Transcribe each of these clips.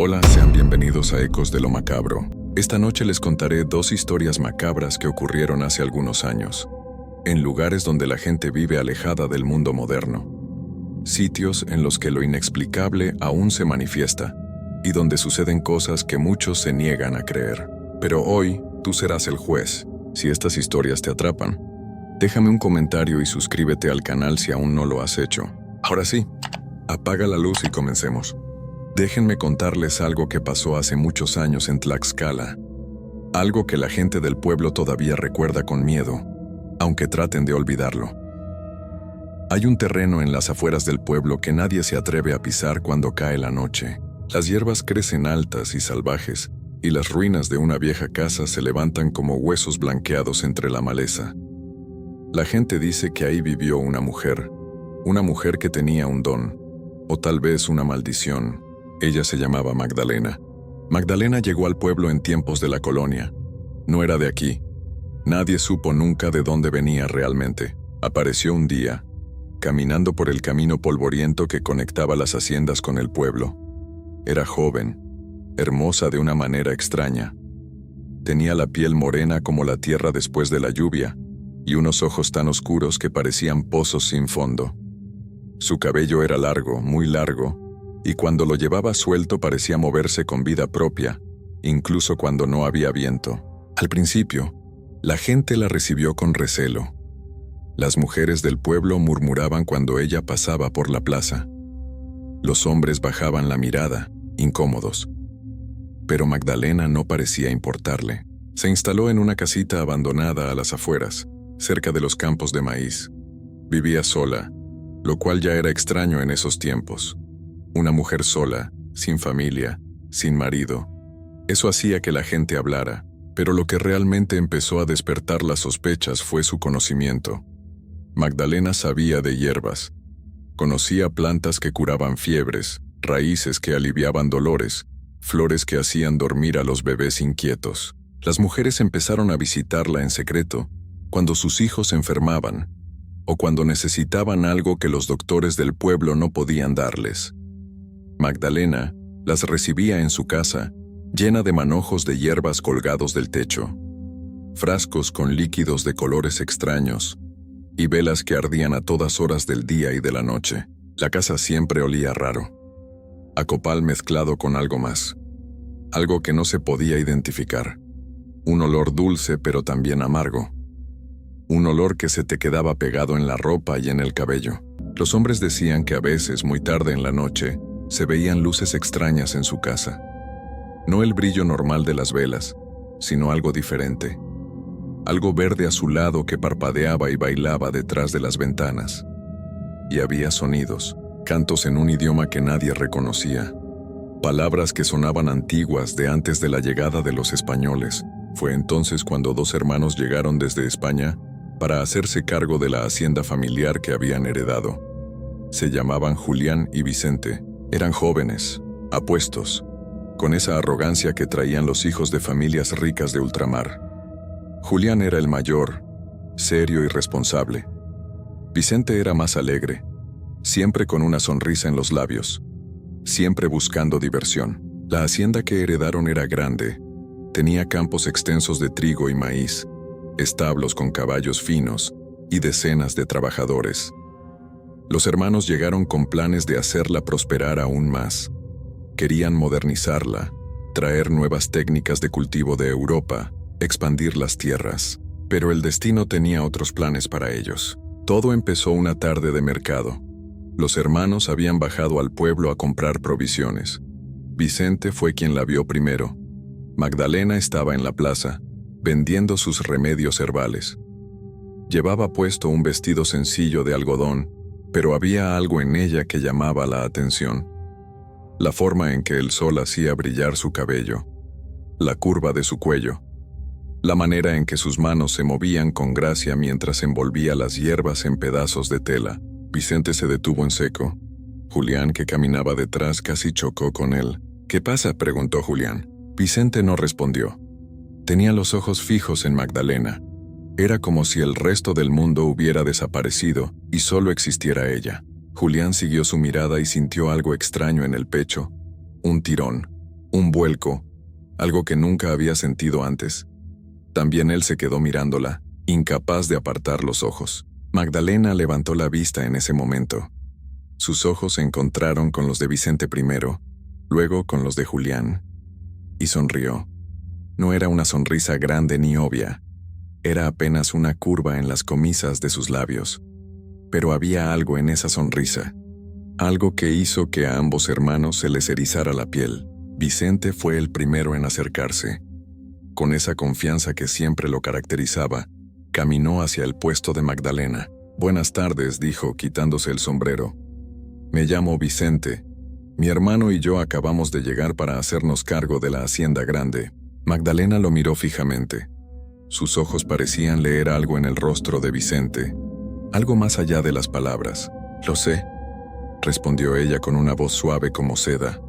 Hola, sean bienvenidos a Ecos de lo Macabro. Esta noche les contaré dos historias macabras que ocurrieron hace algunos años, en lugares donde la gente vive alejada del mundo moderno. Sitios en los que lo inexplicable aún se manifiesta y donde suceden cosas que muchos se niegan a creer. Pero hoy, tú serás el juez. Si estas historias te atrapan, déjame un comentario y suscríbete al canal si aún no lo has hecho. Ahora sí, apaga la luz y comencemos. Déjenme contarles algo que pasó hace muchos años en Tlaxcala. Algo que la gente del pueblo todavía recuerda con miedo, aunque traten de olvidarlo. Hay un terreno en las afueras del pueblo que nadie se atreve a pisar cuando cae la noche. Las hierbas crecen altas y salvajes, y las ruinas de una vieja casa se levantan como huesos blanqueados entre la maleza. La gente dice que ahí vivió una mujer que tenía un don, o tal vez una maldición. Ella se llamaba Magdalena. Magdalena llegó al pueblo en tiempos de la colonia. No era de aquí. Nadie supo nunca de dónde venía realmente. Apareció un día, caminando por el camino polvoriento que conectaba las haciendas con el pueblo. Era joven, hermosa de una manera extraña. Tenía la piel morena como la tierra después de la lluvia, y unos ojos tan oscuros que parecían pozos sin fondo. Su cabello era largo, muy largo, y cuando lo llevaba suelto parecía moverse con vida propia, incluso cuando no había viento. Al principio, la gente la recibió con recelo. Las mujeres del pueblo murmuraban cuando ella pasaba por la plaza. Los hombres bajaban la mirada, incómodos. Pero Magdalena no parecía importarle. Se instaló en una casita abandonada a las afueras, cerca de los campos de maíz. Vivía sola, lo cual ya era extraño en esos tiempos. Una mujer sola, sin familia, sin marido. Eso hacía que la gente hablara, pero lo que realmente empezó a despertar las sospechas fue su conocimiento. Magdalena sabía de hierbas. Conocía plantas que curaban fiebres, raíces que aliviaban dolores, flores que hacían dormir a los bebés inquietos. Las mujeres empezaron a visitarla en secreto cuando sus hijos se enfermaban o cuando necesitaban algo que los doctores del pueblo no podían darles. Magdalena las recibía en su casa, llena de manojos de hierbas colgados del techo, frascos con líquidos de colores extraños y velas que ardían a todas horas del día y de la noche. La casa siempre olía raro, a copal mezclado con algo más, algo que no se podía identificar. Un olor dulce pero también amargo. Un olor que se te quedaba pegado en la ropa y en el cabello. Los hombres decían que a veces, muy tarde en la noche, se veían luces extrañas en su casa. No el brillo normal de las velas, sino algo diferente. Algo verde azulado que parpadeaba y bailaba detrás de las ventanas. Y había sonidos, cantos en un idioma que nadie reconocía. Palabras que sonaban antiguas de antes de la llegada de los españoles. Fue entonces cuando dos hermanos llegaron desde España para hacerse cargo de la hacienda familiar que habían heredado. Se llamaban Julián y Vicente. Eran jóvenes, apuestos, con esa arrogancia que traían los hijos de familias ricas de ultramar. Julián era el mayor, serio y responsable. Vicente era más alegre, siempre con una sonrisa en los labios, siempre buscando diversión. La hacienda que heredaron era grande, tenía campos extensos de trigo y maíz, establos con caballos finos y decenas de trabajadores. Los hermanos llegaron con planes de hacerla prosperar aún más. Querían modernizarla, traer nuevas técnicas de cultivo de Europa, expandir las tierras. Pero el destino tenía otros planes para ellos. Todo empezó una tarde de mercado. Los hermanos habían bajado al pueblo a comprar provisiones. Vicente fue quien la vio primero. Magdalena estaba en la plaza, vendiendo sus remedios herbales. Llevaba puesto un vestido sencillo de algodón, pero había algo en ella que llamaba la atención. La forma en que el sol hacía brillar su cabello, la curva de su cuello, la manera en que sus manos se movían con gracia mientras envolvía las hierbas en pedazos de tela. Vicente se detuvo en seco. Julián, que caminaba detrás, casi chocó con él. «¿Qué pasa?», preguntó Julián. Vicente no respondió. Tenía los ojos fijos en Magdalena. Era como si el resto del mundo hubiera desaparecido y solo existiera ella. Julián siguió su mirada y sintió algo extraño en el pecho, un tirón, Un vuelco, algo que nunca había sentido antes. También él se quedó mirándola, incapaz de apartar los ojos. Magdalena levantó la vista en ese momento. Sus ojos se encontraron con los de Vicente primero, luego con los de Julián. Y sonrió. No era una sonrisa grande ni obvia. Era apenas una curva en las comisas de sus labios. Pero había algo en esa sonrisa. Algo que hizo que a ambos hermanos se les erizara la piel. Vicente fue el primero en acercarse. Con esa confianza que siempre lo caracterizaba, caminó hacia el puesto de Magdalena. «Buenas tardes», dijo, quitándose el sombrero. «Me llamo Vicente. Mi hermano y yo acabamos de llegar para hacernos cargo de la hacienda grande». Magdalena lo miró fijamente. Sus ojos parecían leer algo en el rostro de Vicente, algo más allá de las palabras. «Lo sé», respondió ella con una voz suave como seda.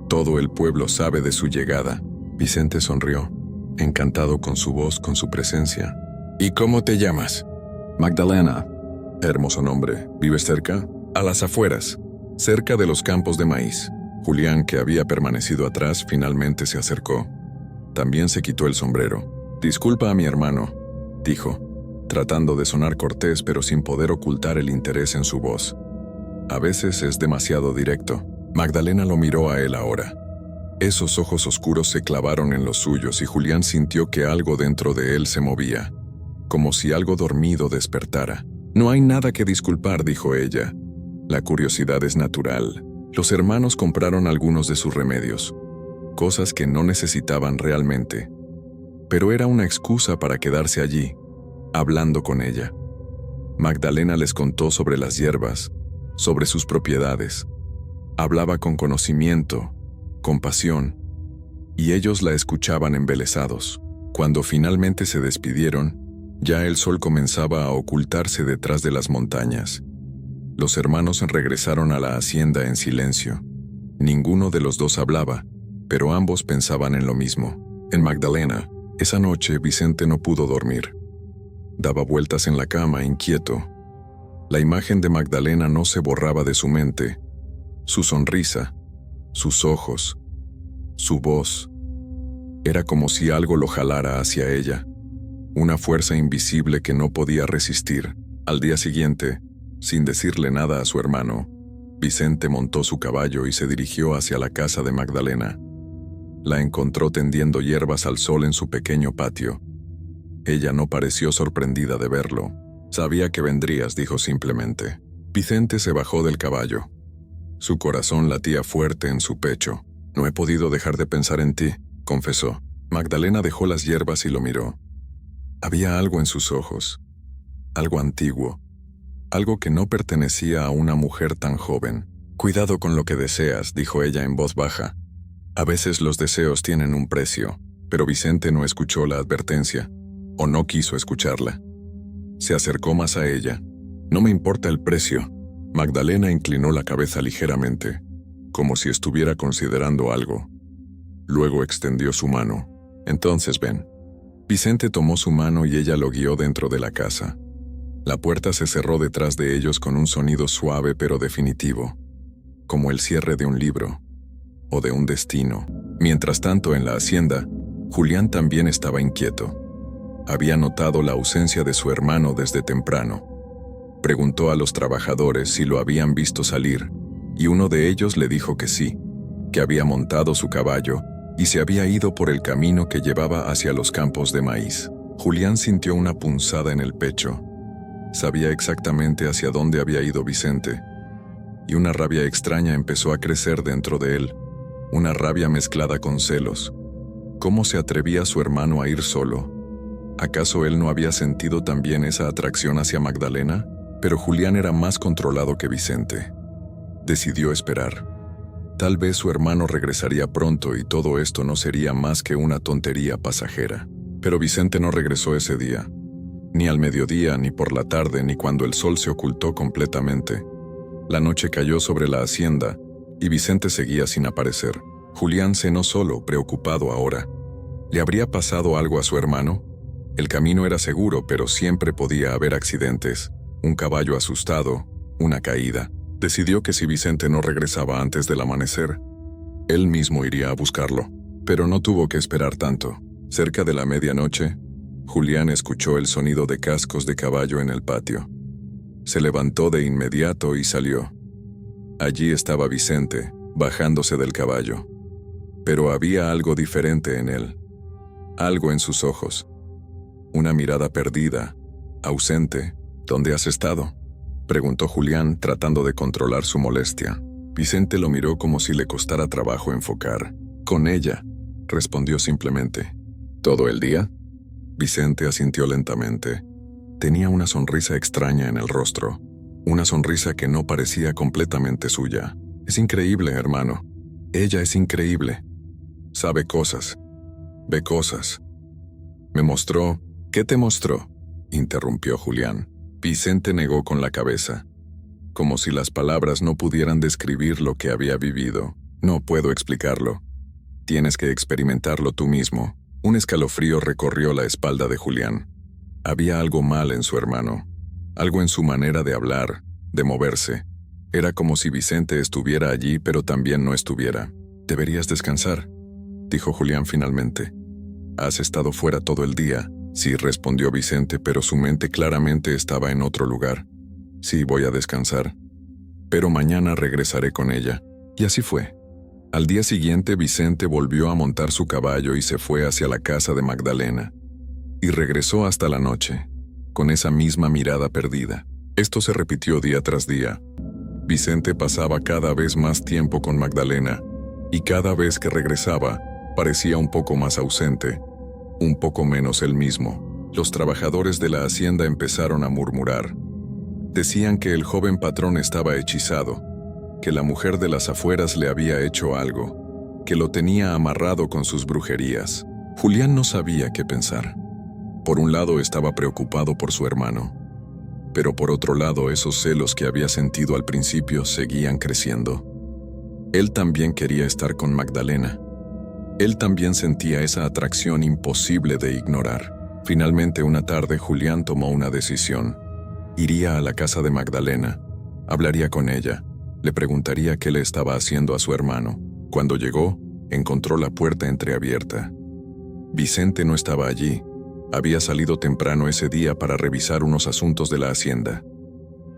«Todo el pueblo sabe de su llegada». Vicente sonrió, encantado con su voz, con su presencia. «¿Y cómo te llamas?» «Magdalena». «Hermoso nombre. ¿Vives cerca?» «A las afueras, cerca de los campos de maíz». Julián, que había permanecido atrás, finalmente se acercó. También se quitó el sombrero. «Disculpa a mi hermano», dijo, tratando de sonar cortés pero sin poder ocultar el interés en su voz. A veces es demasiado directo. Magdalena lo miró a él ahora. Esos ojos oscuros se clavaron en los suyos y Julián sintió que algo dentro de él se movía, como si algo dormido despertara. «No hay nada que disculpar», dijo ella. «La curiosidad es natural». Los hermanos compraron algunos de sus remedios, cosas que no necesitaban realmente. Pero era una excusa para quedarse allí, hablando con ella. Magdalena les contó sobre las hierbas, sobre sus propiedades. Hablaba con conocimiento, con pasión, y ellos la escuchaban embelesados. Cuando finalmente se despidieron, ya el sol comenzaba a ocultarse detrás de las montañas. Los hermanos regresaron a la hacienda en silencio. Ninguno de los dos hablaba, pero ambos pensaban en lo mismo. En Magdalena, esa noche Vicente no pudo dormir. Daba vueltas en la cama, inquieto. La imagen de Magdalena no se borraba de su mente. Su sonrisa, sus ojos, su voz. Era como si algo lo jalara hacia ella. Una fuerza invisible que no podía resistir. Al día siguiente, sin decirle nada a su hermano, Vicente montó su caballo y se dirigió hacia la casa de Magdalena. La encontró tendiendo hierbas al sol en su pequeño patio. Ella no pareció sorprendida de verlo. «Sabía que vendrías», dijo simplemente. Vicente se bajó del caballo. Su corazón latía fuerte en su pecho. «No he podido dejar de pensar en ti», confesó. Magdalena dejó las hierbas y lo miró. Había algo en sus ojos, algo antiguo, algo que no pertenecía a una mujer tan joven. «Cuidado con lo que deseas», dijo ella en voz baja. «A veces los deseos tienen un precio», pero Vicente no escuchó la advertencia, o no quiso escucharla. Se acercó más a ella. «No me importa el precio». Magdalena inclinó la cabeza ligeramente, como si estuviera considerando algo. Luego extendió su mano. «Entonces ven». Vicente tomó su mano y ella lo guió dentro de la casa. La puerta se cerró detrás de ellos con un sonido suave pero definitivo, como el cierre de un libro, o de un destino. Mientras tanto, en la hacienda, Julián también estaba inquieto. Había notado la ausencia de su hermano desde temprano. Preguntó a los trabajadores si lo habían visto salir, y uno de ellos le dijo que sí, que había montado su caballo y se había ido por el camino que llevaba hacia los campos de maíz. Julián sintió una punzada en el pecho. Sabía exactamente hacia dónde había ido Vicente, y una rabia extraña empezó a crecer dentro de él, una rabia mezclada con celos. ¿Cómo se atrevía su hermano a ir solo? ¿Acaso él no había sentido también esa atracción hacia Magdalena? Pero Julián era más controlado que Vicente. Decidió esperar. Tal vez su hermano regresaría pronto y todo esto no sería más que una tontería pasajera. Pero Vicente no regresó ese día. Ni al mediodía, ni por la tarde, ni cuando el sol se ocultó completamente. La noche cayó sobre la hacienda y Vicente seguía sin aparecer. Julián cenó solo, preocupado ahora. ¿Le habría pasado algo a su hermano? El camino era seguro, pero siempre podía haber accidentes. Un caballo asustado, una caída. Decidió que si Vicente no regresaba antes del amanecer, Él mismo iría a buscarlo, pero no tuvo que esperar tanto. Cerca de la medianoche, Julián escuchó el sonido de cascos de caballo en el patio. Se levantó de inmediato y salió. Allí estaba Vicente, bajándose del caballo. Pero había algo diferente en él. Algo en sus ojos. Una mirada perdida, ausente. ¿Dónde has estado?, preguntó Julián, tratando de controlar su molestia. Vicente lo miró como si le costara trabajo enfocar. Con ella, respondió simplemente. ¿Todo el día? Vicente asintió lentamente. Tenía una sonrisa extraña en el rostro. Una sonrisa que no parecía completamente suya. Es increíble, hermano. Ella es increíble. Sabe cosas. Ve cosas. Me mostró. ¿Qué te mostró?, interrumpió Julián. Vicente negó con la cabeza, como si las palabras no pudieran describir lo que había vivido. No puedo explicarlo. Tienes que experimentarlo tú mismo. Un escalofrío recorrió la espalda de Julián. Había algo mal en su hermano. Algo en su manera de hablar, de moverse. Era como si Vicente estuviera allí pero también no estuviera. Deberías descansar, dijo Julián finalmente. Has estado fuera todo el día. Sí, respondió Vicente, pero su mente claramente estaba en otro lugar. Sí, voy a descansar. Pero mañana regresaré con ella. Y así fue. Al día siguiente, Vicente volvió a montar su caballo y se fue hacia la casa de Magdalena. Y regresó hasta la noche, con esa misma mirada perdida. Esto se repitió día tras día. Vicente pasaba cada vez más tiempo con Magdalena, y cada vez que regresaba, parecía un poco más ausente, un poco menos él mismo. Los trabajadores de la hacienda empezaron a murmurar. Decían que el joven patrón estaba hechizado, que la mujer de las afueras le había hecho algo, que lo tenía amarrado con sus brujerías. Julián no sabía qué pensar. Por un lado estaba preocupado por su hermano, pero por otro lado esos celos que había sentido al principio seguían creciendo. Él también quería estar con Magdalena. Él también sentía esa atracción imposible de ignorar. Finalmente, una tarde, Julián tomó una decisión. Iría a la casa de Magdalena, hablaría con ella, le preguntaría qué le estaba haciendo a su hermano. Cuando llegó, encontró la puerta entreabierta. Vicente no estaba allí. Había salido temprano ese día para revisar unos asuntos de la hacienda.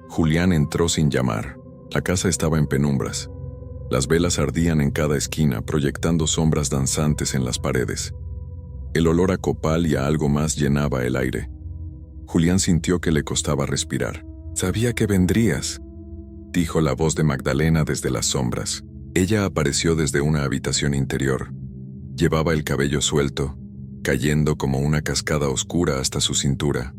Julián entró sin llamar. La casa estaba en penumbras. Las velas ardían en cada esquina, proyectando sombras danzantes en las paredes. El olor a copal y a algo más llenaba el aire. Julián sintió que le costaba respirar. «Sabía que vendrías», dijo la voz de Magdalena desde las sombras. Ella apareció desde una habitación interior. Llevaba el cabello suelto, cayendo como una cascada oscura hasta su cintura.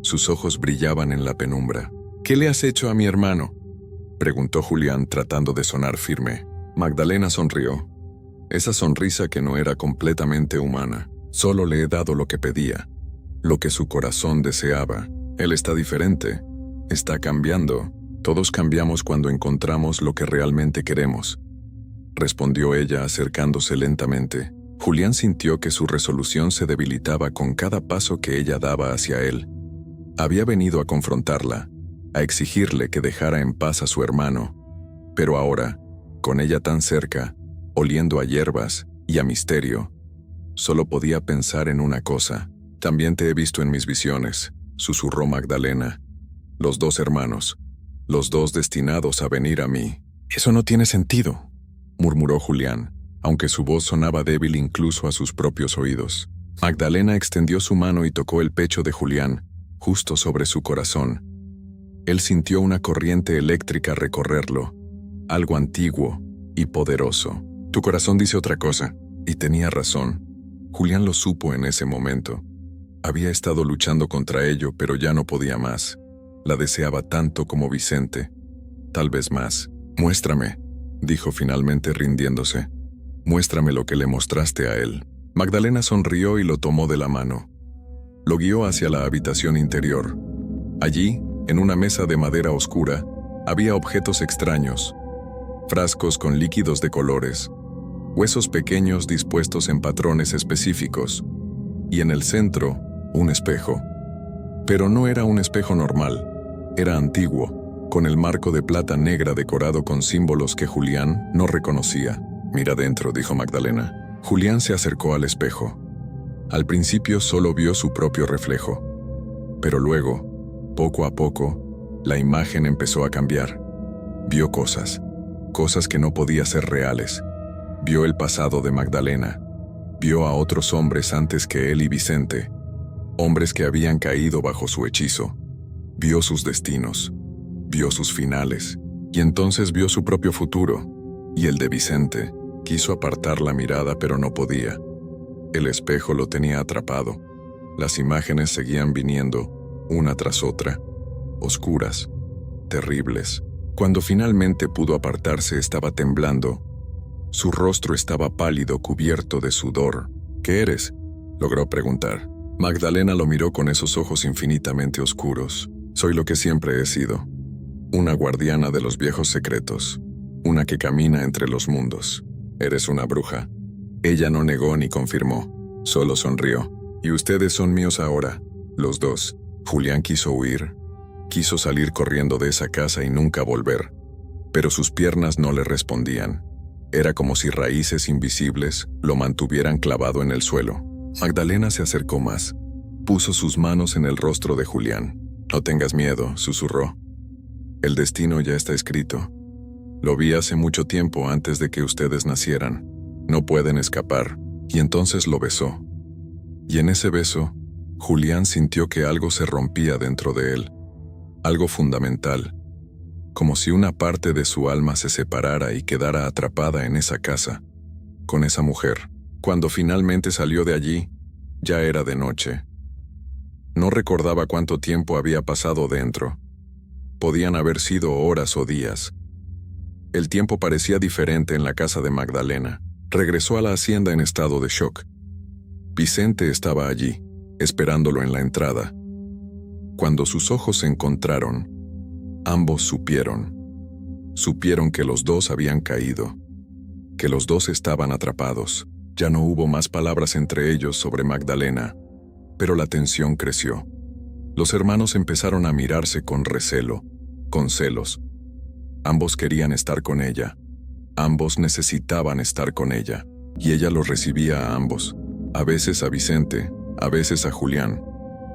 Sus ojos brillaban en la penumbra. «¿Qué le has hecho a mi hermano?», preguntó Julián, tratando de sonar firme. Magdalena sonrió. Esa sonrisa que no era completamente humana. «Solo le he dado lo que pedía, lo que su corazón deseaba. Él está diferente. Está cambiando. Todos cambiamos cuando encontramos lo que realmente queremos», respondió ella, acercándose lentamente. Julián sintió que su resolución se debilitaba con cada paso que ella daba hacia él. Había venido a confrontarla, a exigirle que dejara en paz a su hermano. Pero ahora, con ella tan cerca, oliendo a hierbas y a misterio, solo podía pensar en una cosa. «También te he visto en mis visiones», susurró Magdalena. «Los dos hermanos, los dos destinados a venir a mí». «Eso no tiene sentido», murmuró Julián, aunque su voz sonaba débil incluso a sus propios oídos. Magdalena extendió su mano y tocó el pecho de Julián, justo sobre su corazón. Él sintió una corriente eléctrica recorrerlo, algo antiguo y poderoso. «Tu corazón dice otra cosa», y tenía razón. Julián lo supo en ese momento. Había estado luchando contra ello, pero ya no podía más. La deseaba tanto como Vicente, tal vez más. «Muéstrame», dijo finalmente rindiéndose. «Muéstrame lo que le mostraste a él». Magdalena sonrió y lo tomó de la mano. Lo guió hacia la habitación interior. Allí, en una mesa de madera oscura, había objetos extraños. Frascos con líquidos de colores, huesos pequeños dispuestos en patrones específicos, y en el centro, un espejo. Pero no era un espejo normal, era antiguo, con el marco de plata negra decorado con símbolos que Julián no reconocía. Mira dentro, dijo Magdalena. Julián se acercó al espejo. Al principio solo vio su propio reflejo, pero luego, poco a poco, la imagen empezó a cambiar. Vio cosas que no podían ser reales. Vio el pasado de Magdalena. Vio a otros hombres antes que él y Vicente, hombres que habían caído bajo su hechizo. Vio sus destinos, vio sus finales, y entonces vio su propio futuro, y el de Vicente. Quiso apartar la mirada, pero no podía. El espejo lo tenía atrapado. Las imágenes seguían viniendo, una tras otra, oscuras, terribles. Cuando finalmente pudo apartarse, estaba temblando. Su rostro estaba pálido, cubierto de sudor. ¿Qué eres?, logró preguntar. Magdalena lo miró con esos ojos infinitamente oscuros. Soy lo que siempre he sido. Una guardiana de los viejos secretos. Una que camina entre los mundos. Eres una bruja. Ella no negó ni confirmó. Solo sonrió. Y ustedes son míos ahora, los dos. Julián quiso huir. Quiso salir corriendo de esa casa y nunca volver. Pero sus piernas no le respondían. Era como si raíces invisibles lo mantuvieran clavado en el suelo. Magdalena se acercó más. Puso sus manos en el rostro de Julián. No tengas miedo, susurró. El destino ya está escrito. Lo vi hace mucho tiempo antes de que ustedes nacieran. No pueden escapar. Y entonces lo besó. Y en ese beso, Julián sintió que algo se rompía dentro de él. Algo fundamental. Como si una parte de su alma se separara y quedara atrapada en esa casa, con esa mujer. Cuando finalmente salió de allí, ya era de noche. No recordaba cuánto tiempo había pasado dentro. Podían haber sido horas o días. El tiempo parecía diferente en la casa de Magdalena. Regresó a la hacienda en estado de shock. Vicente estaba allí, esperándolo en la entrada. Cuando sus ojos se encontraron, ambos supieron. Supieron que los dos habían caído, que los dos estaban atrapados. Ya no hubo más palabras entre ellos sobre Magdalena, pero la tensión creció. Los hermanos empezaron a mirarse con recelo, con celos. Ambos querían estar con ella. Ambos necesitaban estar con ella, y ella los recibía a ambos. A veces a Vicente, a veces a Julián.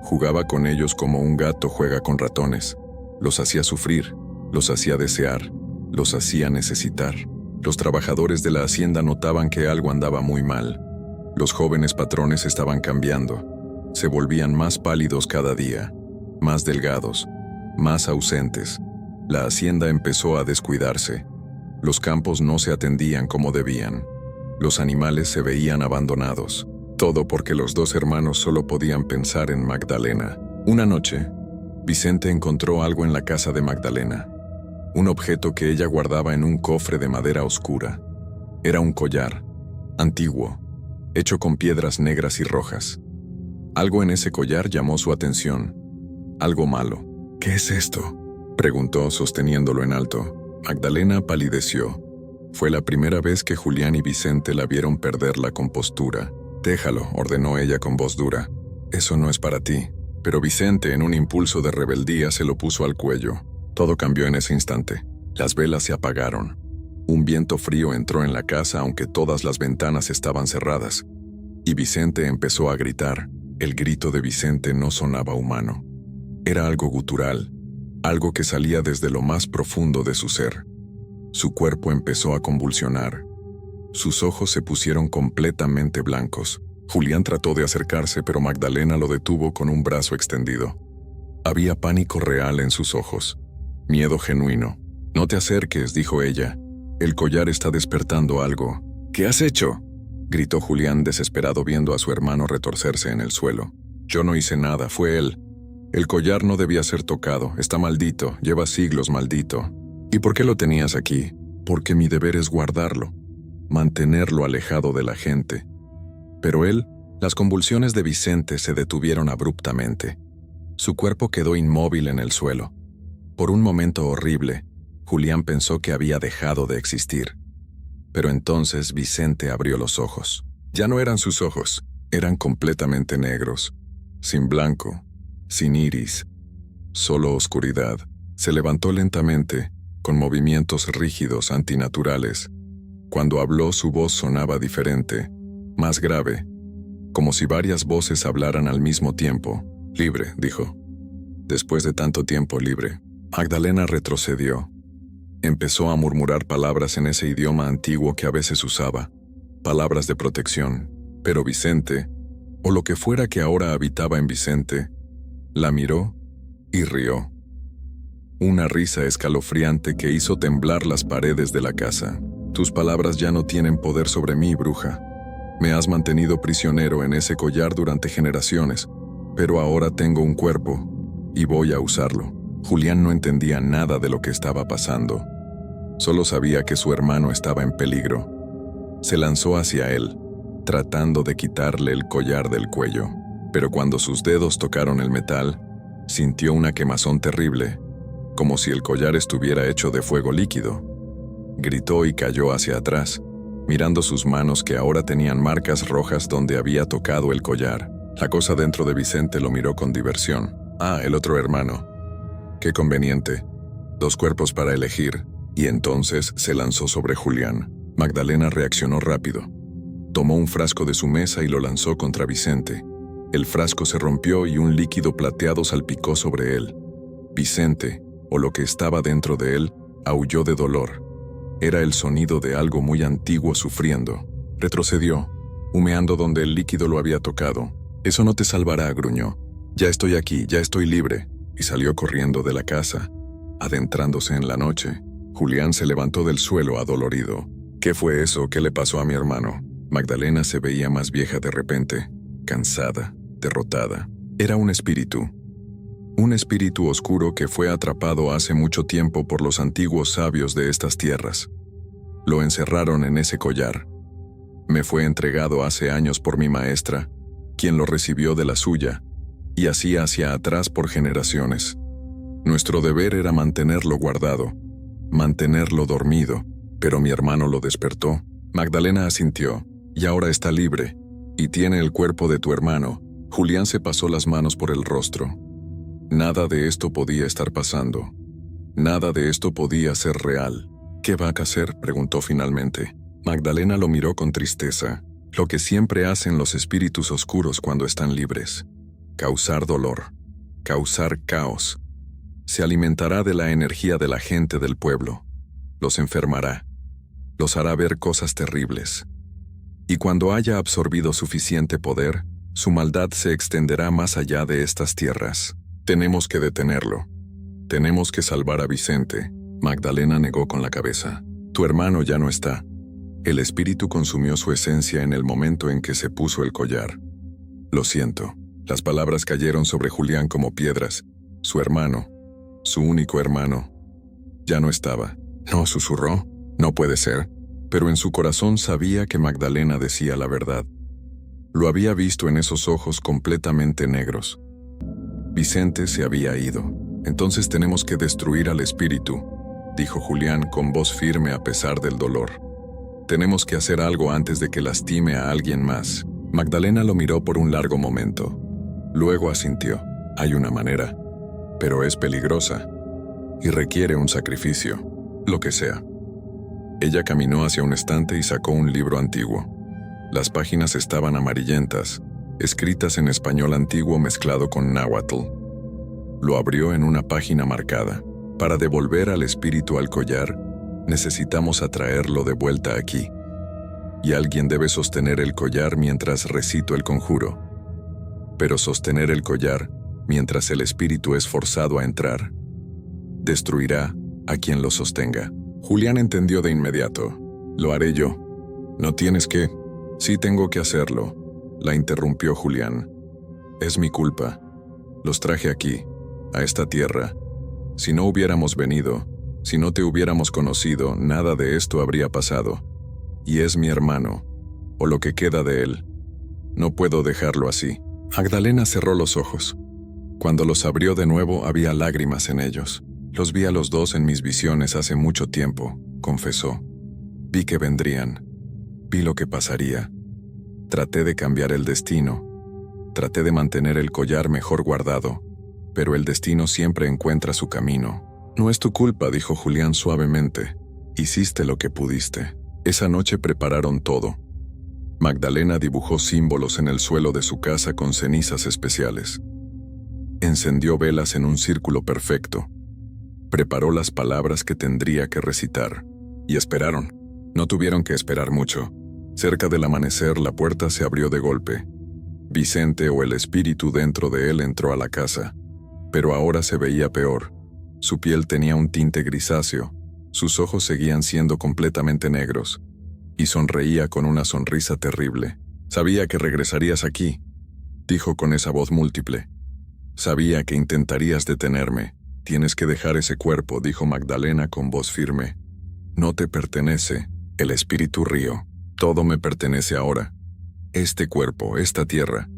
Jugaba con ellos como un gato juega con ratones. Los hacía sufrir, los hacía desear, los hacía necesitar. Los trabajadores de la hacienda notaban que algo andaba muy mal. Los jóvenes patrones estaban cambiando. Se volvían más pálidos cada día, más delgados, más ausentes. La hacienda empezó a descuidarse. Los campos no se atendían como debían. Los animales se veían abandonados. Todo porque los dos hermanos solo podían pensar en Magdalena. Una noche, Vicente encontró algo en la casa de Magdalena. Un objeto que ella guardaba en un cofre de madera oscura. Era un collar, antiguo, hecho con piedras negras y rojas. Algo en ese collar llamó su atención. Algo malo. ¿Qué es esto?, preguntó sosteniéndolo en alto. Magdalena palideció. Fue la primera vez que Julián y Vicente la vieron perder la compostura. Déjalo, ordenó ella con voz dura. Eso no es para ti. Pero Vicente, en un impulso de rebeldía, se lo puso al cuello. Todo cambió en ese instante. Las velas se apagaron. Un viento frío entró en la casa aunque todas las ventanas estaban cerradas. Y Vicente empezó a gritar. El grito de Vicente no sonaba humano. Era algo gutural, algo que salía desde lo más profundo de su ser. Su cuerpo empezó a convulsionar. Sus ojos se pusieron completamente blancos. Julián trató de acercarse, pero Magdalena lo detuvo con un brazo extendido. Había pánico real en sus ojos. Miedo genuino. No te acerques, dijo ella. El collar está despertando algo. ¿Qué has hecho?, gritó Julián desesperado viendo a su hermano retorcerse en el suelo. Yo no hice nada, fue él. El collar no debía ser tocado, está maldito, lleva siglos maldito. ¿Y por qué lo tenías aquí? Porque mi deber es guardarlo, mantenerlo alejado de la gente. Pero las convulsiones de Vicente se detuvieron abruptamente. Su cuerpo quedó inmóvil en el suelo. Por un momento horrible, Julián pensó que había dejado de existir. Pero entonces Vicente abrió los ojos. Ya no eran sus ojos, eran completamente negros, sin blanco, sin iris, solo oscuridad. Se levantó lentamente, con movimientos rígidos, antinaturales. Cuando habló, su voz sonaba diferente, más grave, como si varias voces hablaran al mismo tiempo. Libre, dijo. Después de tanto tiempo libre. Magdalena retrocedió. Empezó a murmurar palabras en ese idioma antiguo que a veces usaba, palabras de protección. Pero Vicente, o lo que fuera que ahora habitaba en Vicente, la miró y rió. Una risa escalofriante que hizo temblar las paredes de la casa. Tus palabras ya no tienen poder sobre mí, bruja. Me has mantenido prisionero en ese collar durante generaciones, pero ahora tengo un cuerpo y voy a usarlo. Julián no entendía nada de lo que estaba pasando. Solo sabía que su hermano estaba en peligro. Se lanzó hacia él, tratando de quitarle el collar del cuello, pero cuando sus dedos tocaron el metal, sintió una quemazón terrible, como si el collar estuviera hecho de fuego líquido. Gritó y cayó hacia atrás, mirando sus manos que ahora tenían marcas rojas donde había tocado el collar. La cosa dentro de Vicente lo miró con diversión. Ah, el otro hermano. Qué conveniente. 2 cuerpos para elegir. Y entonces se lanzó sobre Julián. Magdalena reaccionó rápido. Tomó un frasco de su mesa y lo lanzó contra Vicente. El frasco se rompió y un líquido plateado salpicó sobre él. Vicente, o lo que estaba dentro de él, aulló de dolor. Era el sonido de algo muy antiguo sufriendo. Retrocedió, humeando donde el líquido lo había tocado. Eso no te salvará, gruñó. Ya estoy aquí, ya estoy libre. Y salió corriendo de la casa, adentrándose en la noche. Julián se levantó del suelo adolorido. ¿Qué fue eso? ¿Qué le pasó a mi hermano? Magdalena se veía más vieja de repente, cansada, derrotada. Era un espíritu oscuro que fue atrapado hace mucho tiempo por los antiguos sabios de estas tierras. Lo encerraron en ese collar. Me fue entregado hace años por mi maestra, quien lo recibió de la suya, y así hacia atrás por generaciones. Nuestro deber era mantenerlo guardado, mantenerlo dormido, pero mi hermano lo despertó. Magdalena asintió, y ahora está libre, y tiene el cuerpo de tu hermano. Julián se pasó las manos por el rostro. Nada de esto podía estar pasando. Nada de esto podía ser real. ¿Qué va a hacer?, preguntó finalmente. Magdalena lo miró con tristeza, lo que siempre hacen los espíritus oscuros cuando están libres. Causar dolor, causar caos. Se alimentará de la energía de la gente del pueblo. Los enfermará. Los hará ver cosas terribles. Y cuando haya absorbido suficiente poder, su maldad se extenderá más allá de estas tierras. Tenemos que detenerlo. Tenemos que salvar a Vicente. Magdalena negó con la cabeza. Tu hermano ya no está. El espíritu consumió su esencia en el momento en que se puso el collar. Lo siento. Las palabras cayeron sobre Julián como piedras. Su hermano, su único hermano, ya no estaba. No, susurró. No puede ser. Pero en su corazón sabía que Magdalena decía la verdad. Lo había visto en esos ojos completamente negros. Vicente se había ido. Entonces tenemos que destruir al espíritu, dijo Julián con voz firme a pesar del dolor. Tenemos que hacer algo antes de que lastime a alguien más. Magdalena lo miró por un largo momento. Luego asintió. Hay una manera, pero es peligrosa y requiere un sacrificio, lo que sea. Ella caminó hacia un estante y sacó un libro antiguo. Las páginas estaban amarillentas, escritas en español antiguo mezclado con náhuatl. Lo abrió en una página marcada. Para devolver al espíritu al collar, necesitamos atraerlo de vuelta aquí. Y alguien debe sostener el collar mientras recito el conjuro. Pero sostener el collar, mientras el espíritu es forzado a entrar, destruirá a quien lo sostenga. Julián entendió de inmediato. Lo haré yo. No tienes que. Sí tengo que hacerlo, la interrumpió Julián. Es mi culpa. Los traje aquí, a esta tierra. Si no hubiéramos venido, si no te hubiéramos conocido, nada de esto habría pasado. Y es mi hermano, o lo que queda de él. No puedo dejarlo así. Magdalena cerró los ojos. Cuando los abrió de nuevo había lágrimas en ellos. Los vi a los dos en mis visiones hace mucho tiempo, confesó. Vi que vendrían. Vi lo que pasaría. Traté de cambiar el destino. Traté de mantener el collar mejor guardado, pero el destino siempre encuentra su camino. No es tu culpa, dijo Julián suavemente. Hiciste lo que pudiste. Esa noche prepararon todo. Magdalena dibujó símbolos en el suelo de su casa con cenizas especiales. Encendió velas en un círculo perfecto. Preparó las palabras que tendría que recitar. Y esperaron. No tuvieron que esperar mucho. Cerca del amanecer la puerta se abrió de golpe. Vicente o el espíritu dentro de él entró a la casa. Pero ahora se veía peor. Su piel tenía un tinte grisáceo. Sus ojos seguían siendo completamente negros. Y sonreía con una sonrisa terrible. «Sabía que regresarías aquí», dijo con esa voz múltiple. «Sabía que intentarías detenerme. Tienes que dejar ese cuerpo», dijo Magdalena con voz firme. «No te pertenece. El espíritu río. Todo me pertenece ahora. Este cuerpo, esta tierra,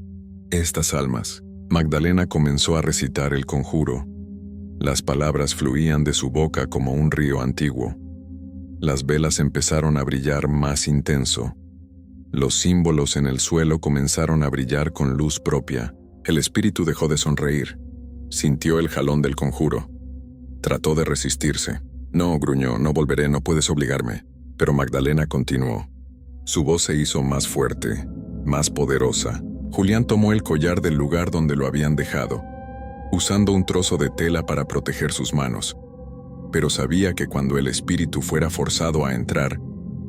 estas almas». Magdalena comenzó a recitar el conjuro. Las palabras fluían de su boca como un río antiguo. Las velas empezaron a brillar más intenso. Los símbolos en el suelo comenzaron a brillar con luz propia. El espíritu dejó de sonreír. Sintió el jalón del conjuro. Trató de resistirse. «No», gruñó, «no volveré, no puedes obligarme». Pero Magdalena continuó. Su voz se hizo más fuerte, más poderosa. Julián tomó el collar del lugar donde lo habían dejado, usando un trozo de tela para proteger sus manos. Pero sabía que cuando el espíritu fuera forzado a entrar,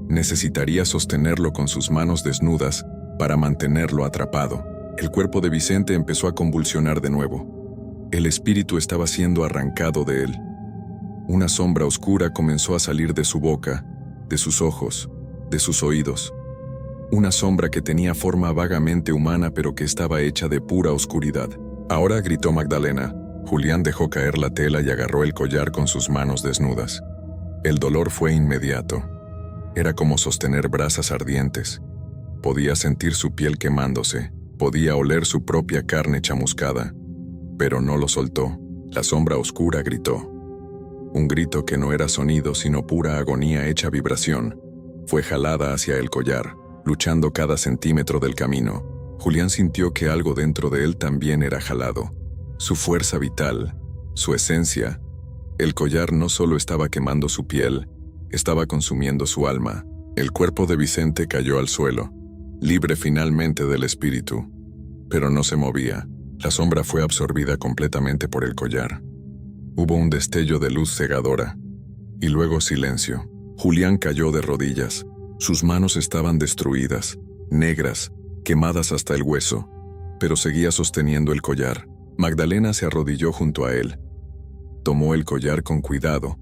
necesitaría sostenerlo con sus manos desnudas para mantenerlo atrapado. El cuerpo de Vicente empezó a convulsionar de nuevo. El espíritu estaba siendo arrancado de él. Una sombra oscura comenzó a salir de su boca, de sus ojos, de sus oídos. Una sombra que tenía forma vagamente humana pero que estaba hecha de pura oscuridad. «Ahora», gritó Magdalena. Julián dejó caer la tela y agarró el collar con sus manos desnudas. El dolor fue inmediato. Era como sostener brasas ardientes. Podía sentir su piel quemándose, podía oler su propia carne chamuscada. Pero no lo soltó. La sombra oscura gritó. Un grito que no era sonido sino pura agonía hecha vibración. Fue jalada hacia el collar, luchando cada centímetro del camino. Julián sintió que algo dentro de él también era jalado. Su fuerza vital, su esencia. El collar no solo estaba quemando su piel, estaba consumiendo su alma. El cuerpo de Vicente cayó al suelo, libre finalmente del espíritu. Pero no se movía. La sombra fue absorbida completamente por el collar. Hubo un destello de luz cegadora. Y luego silencio. Julián cayó de rodillas. Sus manos estaban destruidas, negras, quemadas hasta el hueso, pero seguía sosteniendo el collar. Magdalena se arrodilló junto a él. Tomó el collar con cuidado,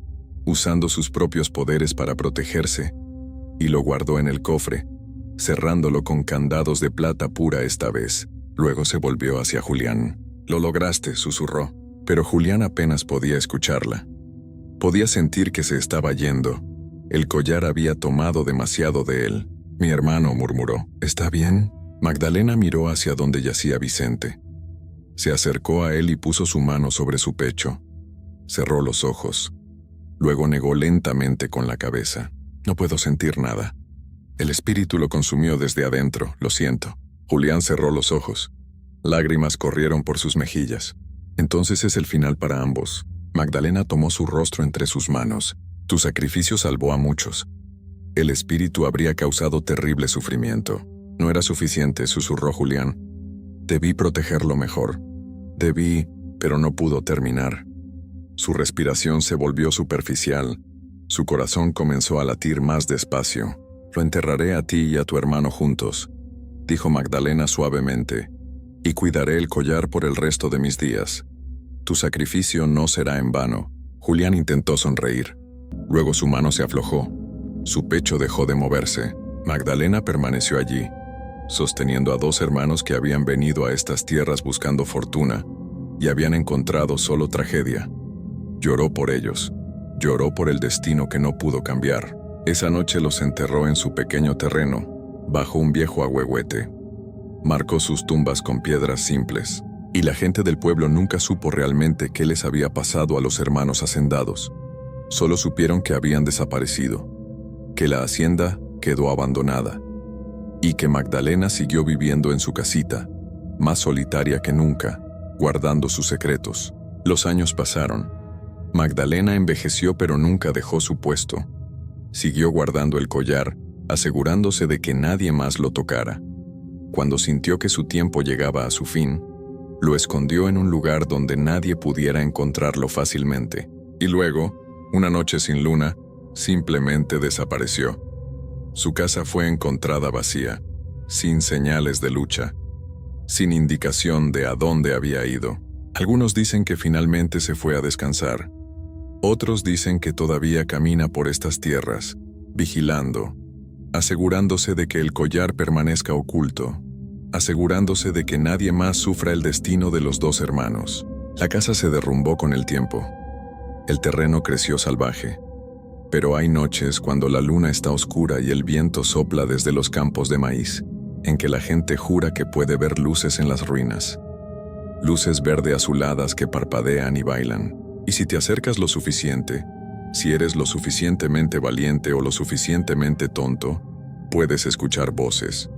usando sus propios poderes para protegerse, y lo guardó en el cofre, cerrándolo con candados de plata pura esta vez. Luego se volvió hacia Julián. «Lo lograste», susurró, pero Julián apenas podía escucharla. Podía sentir que se estaba yendo. El collar había tomado demasiado de él. «Mi hermano», murmuró. «¿Está bien?» Magdalena miró hacia donde yacía Vicente. Se acercó a él y puso su mano sobre su pecho. Cerró los ojos. Luego negó lentamente con la cabeza. «No puedo sentir nada. El espíritu lo consumió desde adentro, lo siento». Julián cerró los ojos. Lágrimas corrieron por sus mejillas. «Entonces es el final para ambos». Magdalena tomó su rostro entre sus manos. «Tu sacrificio salvó a muchos. El espíritu habría causado terrible sufrimiento. No era suficiente», susurró Julián. «Debí protegerlo mejor. Debí, pero no pudo terminar». Su respiración se volvió superficial. Su corazón comenzó a latir más despacio. «Lo enterraré a ti y a tu hermano juntos», dijo Magdalena suavemente, «y cuidaré el collar por el resto de mis días. Tu sacrificio no será en vano». Julián intentó sonreír. Luego su mano se aflojó. Su pecho dejó de moverse. Magdalena permaneció allí, sosteniendo a dos hermanos que habían venido a estas tierras buscando fortuna y habían encontrado solo tragedia. Lloró por ellos. Lloró por el destino que no pudo cambiar. Esa noche los enterró en su pequeño terreno, bajo un viejo ahuehuete. Marcó sus tumbas con piedras simples, y la gente del pueblo nunca supo realmente qué les había pasado a los hermanos hacendados. Solo supieron que habían desaparecido, que la hacienda quedó abandonada, y que Magdalena siguió viviendo en su casita, más solitaria que nunca, guardando sus secretos. Los años pasaron. Magdalena envejeció pero nunca dejó su puesto. Siguió guardando el collar, asegurándose de que nadie más lo tocara. Cuando sintió que su tiempo llegaba a su fin, lo escondió en un lugar donde nadie pudiera encontrarlo fácilmente. Y luego, una noche sin luna, simplemente desapareció. Su casa fue encontrada vacía, sin señales de lucha, sin indicación de a dónde había ido. Algunos dicen que finalmente se fue a descansar. Otros dicen que todavía camina por estas tierras, vigilando, asegurándose de que el collar permanezca oculto, asegurándose de que nadie más sufra el destino de los dos hermanos. La casa se derrumbó con el tiempo. El terreno creció salvaje. Pero hay noches cuando la luna está oscura y el viento sopla desde los campos de maíz, en que la gente jura que puede ver luces en las ruinas. Luces verde azuladas que parpadean y bailan. Y si te acercas lo suficiente, si eres lo suficientemente valiente o lo suficientemente tonto, puedes escuchar voces.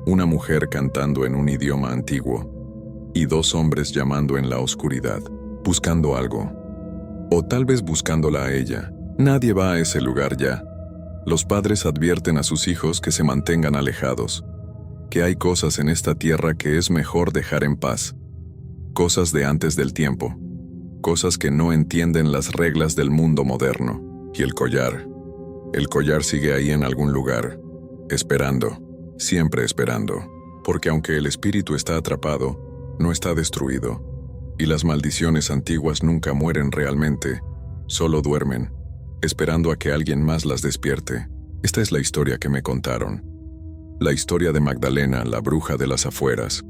Una mujer cantando en un idioma antiguo, y dos hombres llamando en la oscuridad, buscando algo. O tal vez buscándola a ella. Nadie va a ese lugar ya. Los padres advierten a sus hijos que se mantengan alejados, que hay cosas en esta tierra que es mejor dejar en paz. Cosas de antes del tiempo. Cosas que no entienden las reglas del mundo moderno. Y el collar. El collar sigue ahí en algún lugar, esperando, siempre esperando, porque aunque el espíritu está atrapado, no está destruido, y las maldiciones antiguas nunca mueren realmente, solo duermen, esperando a que alguien más las despierte. Esta es la historia que me contaron. La historia de Magdalena, la bruja de las afueras,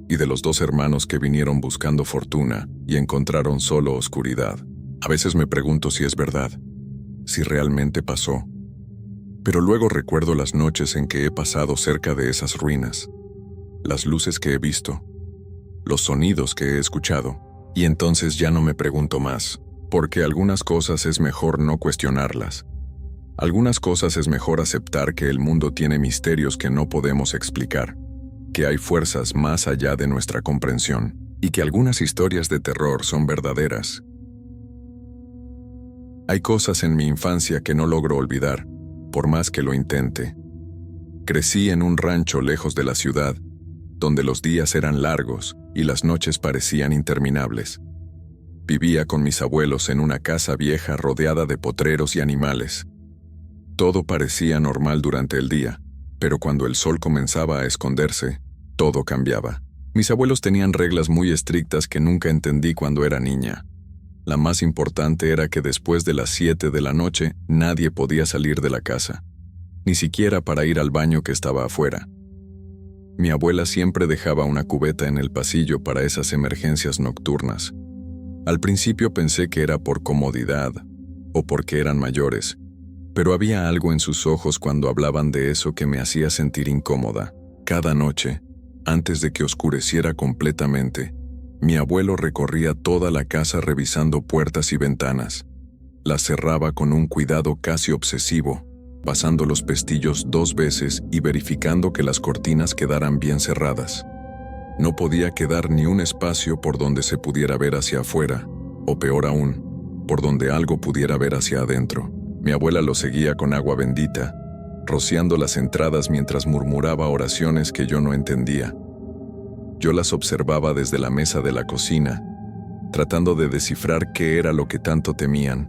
y de los dos hermanos que vinieron buscando fortuna y encontraron solo oscuridad. A veces me pregunto si es verdad, si realmente pasó. Pero luego recuerdo las noches en que he pasado cerca de esas ruinas, las luces que he visto, los sonidos que he escuchado, y entonces ya no me pregunto más, porque algunas cosas es mejor no cuestionarlas. Algunas cosas es mejor aceptar que el mundo tiene misterios que no podemos explicar, que hay fuerzas más allá de nuestra comprensión, y que algunas historias de terror son verdaderas. Hay cosas en mi infancia que no logro olvidar, por más que lo intente. Crecí en un rancho lejos de la ciudad, donde los días eran largos y las noches parecían interminables. Vivía con mis abuelos en una casa vieja rodeada de potreros y animales. Todo parecía normal durante el día, pero cuando el sol comenzaba a esconderse, todo cambiaba. Mis abuelos tenían reglas muy estrictas que nunca entendí cuando era niña. La más importante era que después de las 7 de la noche nadie podía salir de la casa, ni siquiera para ir al baño que estaba afuera. Mi abuela siempre dejaba una cubeta en el pasillo para esas emergencias nocturnas. Al principio pensé que era por comodidad o porque eran mayores, pero había algo en sus ojos cuando hablaban de eso que me hacía sentir incómoda. Cada noche, antes de que oscureciera completamente, mi abuelo recorría toda la casa revisando puertas y ventanas. Las cerraba con un cuidado casi obsesivo, pasando los pestillos 2 veces y verificando que las cortinas quedaran bien cerradas. No podía quedar ni un espacio por donde se pudiera ver hacia afuera, o peor aún, por donde algo pudiera ver hacia adentro. Mi abuela lo seguía con agua bendita, rociando las entradas mientras murmuraba oraciones que yo no entendía. Yo las observaba desde la mesa de la cocina, tratando de descifrar qué era lo que tanto temían.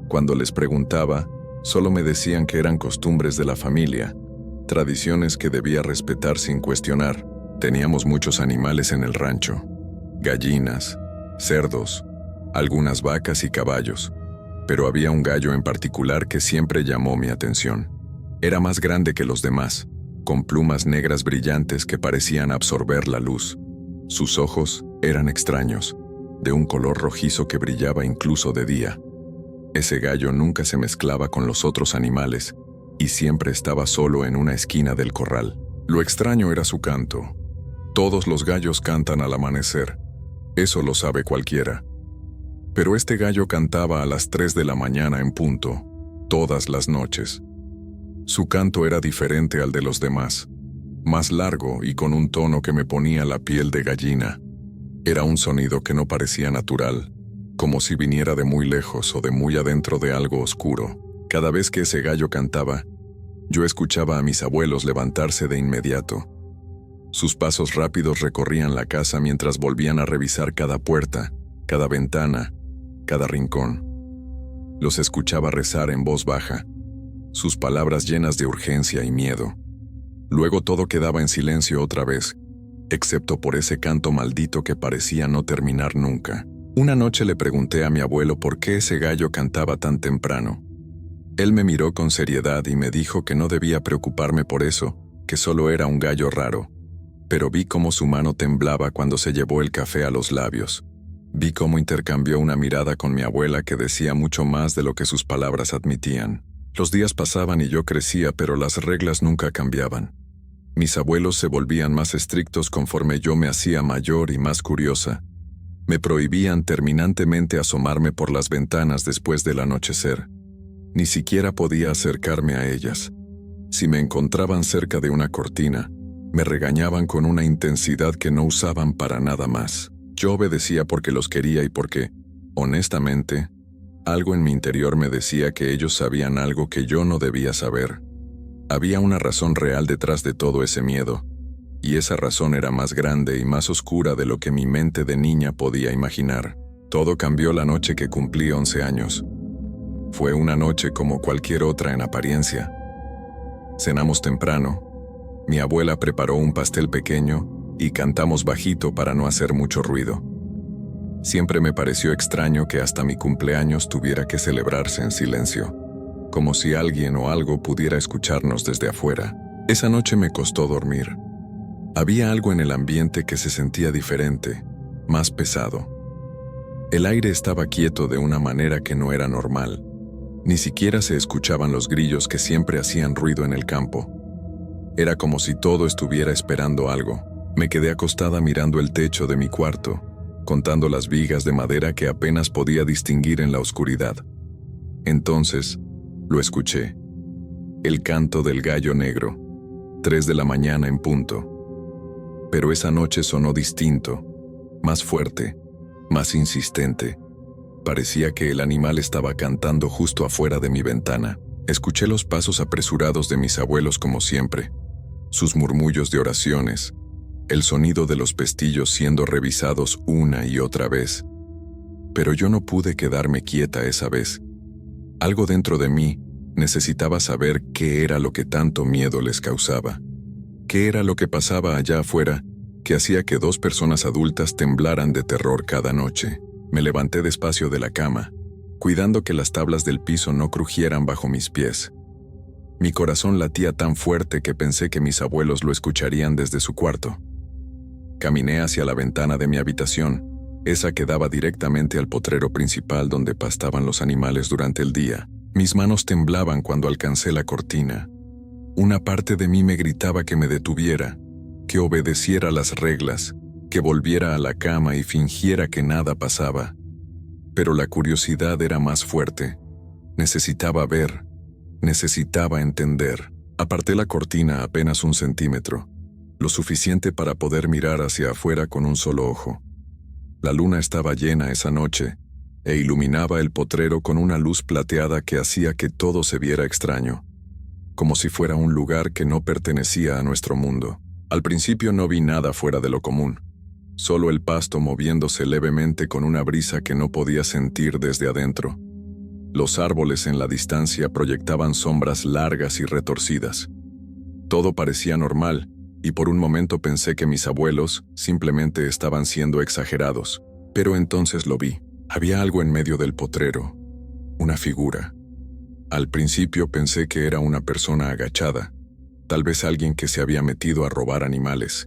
Cuando les preguntaba, solo me decían que eran costumbres de la familia, tradiciones que debía respetar sin cuestionar. Teníamos muchos animales en el rancho, gallinas, cerdos, algunas vacas y caballos, pero había un gallo en particular que siempre llamó mi atención. Era más grande que los demás, con plumas negras brillantes que parecían absorber la luz. Sus ojos eran extraños, de un color rojizo que brillaba incluso de día. Ese gallo nunca se mezclaba con los otros animales y siempre estaba solo en una esquina del corral. Lo extraño era su canto. Todos los gallos cantan al amanecer, eso lo sabe cualquiera. Pero este gallo cantaba a las 3 de la mañana en punto, todas las noches. Su canto era diferente al de los demás, más largo y con un tono que me ponía la piel de gallina. Era un sonido que no parecía natural, como si viniera de muy lejos o de muy adentro de algo oscuro. Cada vez que ese gallo cantaba, yo escuchaba a mis abuelos levantarse de inmediato. Sus pasos rápidos recorrían la casa mientras volvían a revisar cada puerta, cada ventana, cada rincón. Los escuchaba rezar en voz baja, sus palabras llenas de urgencia y miedo. Luego todo quedaba en silencio otra vez, excepto por ese canto maldito que parecía no terminar nunca. Una noche le pregunté a mi abuelo por qué ese gallo cantaba tan temprano. Él me miró con seriedad y me dijo que no debía preocuparme por eso, que solo era un gallo raro. Pero vi cómo su mano temblaba cuando se llevó el café a los labios. Vi cómo intercambió una mirada con mi abuela que decía mucho más de lo que sus palabras admitían. Los días pasaban y yo crecía, pero las reglas nunca cambiaban. Mis abuelos se volvían más estrictos conforme yo me hacía mayor y más curiosa. Me prohibían terminantemente asomarme por las ventanas después del anochecer. Ni siquiera podía acercarme a ellas. Si me encontraban cerca de una cortina, me regañaban con una intensidad que no usaban para nada más. Yo obedecía porque los quería y porque, honestamente, algo en mi interior me decía que ellos sabían algo que yo no debía saber. Había una razón real detrás de todo ese miedo, y esa razón era más grande y más oscura de lo que mi mente de niña podía imaginar. Todo cambió la noche que cumplí 11 años. Fue una noche como cualquier otra en apariencia. Cenamos temprano. Mi abuela preparó un pastel pequeño y cantamos bajito para no hacer mucho ruido. Siempre me pareció extraño que hasta mi cumpleaños tuviera que celebrarse en silencio, como si alguien o algo pudiera escucharnos desde afuera. Esa noche me costó dormir. Había algo en el ambiente que se sentía diferente, más pesado. El aire estaba quieto de una manera que no era normal. Ni siquiera se escuchaban los grillos que siempre hacían ruido en el campo. Era como si todo estuviera esperando algo. Me quedé acostada mirando el techo de mi cuarto, contando las vigas de madera que apenas podía distinguir en la oscuridad. Entonces, lo escuché. El canto del gallo negro. 3 de la mañana en punto. Pero esa noche sonó distinto, más fuerte, más insistente. Parecía que el animal estaba cantando justo afuera de mi ventana. Escuché los pasos apresurados de mis abuelos como siempre, sus murmullos de oraciones, el sonido de los pestillos siendo revisados una y otra vez. Pero yo no pude quedarme quieta esa vez. Algo dentro de mí necesitaba saber qué era lo que tanto miedo les causaba. ¿Qué era lo que pasaba allá afuera que hacía que 2 personas adultas temblaran de terror cada noche? Me levanté despacio de la cama, cuidando que las tablas del piso no crujieran bajo mis pies. Mi corazón latía tan fuerte que pensé que mis abuelos lo escucharían desde su cuarto. Caminé hacia la ventana de mi habitación, esa que daba directamente al potrero principal donde pastaban los animales durante el día. Mis manos temblaban cuando alcancé la cortina. Una parte de mí me gritaba que me detuviera, que obedeciera las reglas, que volviera a la cama y fingiera que nada pasaba. Pero la curiosidad era más fuerte. Necesitaba ver, necesitaba entender. Aparté la cortina apenas 1 centímetro, lo suficiente para poder mirar hacia afuera con un solo ojo. La luna estaba llena esa noche, e iluminaba el potrero con una luz plateada que hacía que todo se viera extraño, como si fuera un lugar que no pertenecía a nuestro mundo. Al principio no vi nada fuera de lo común, solo el pasto moviéndose levemente con una brisa que no podía sentir desde adentro. Los árboles en la distancia proyectaban sombras largas y retorcidas. Todo parecía normal, y por un momento pensé que mis abuelos simplemente estaban siendo exagerados. Pero entonces lo vi. Había algo en medio del potrero, una figura. Al principio pensé que era una persona agachada, tal vez alguien que se había metido a robar animales.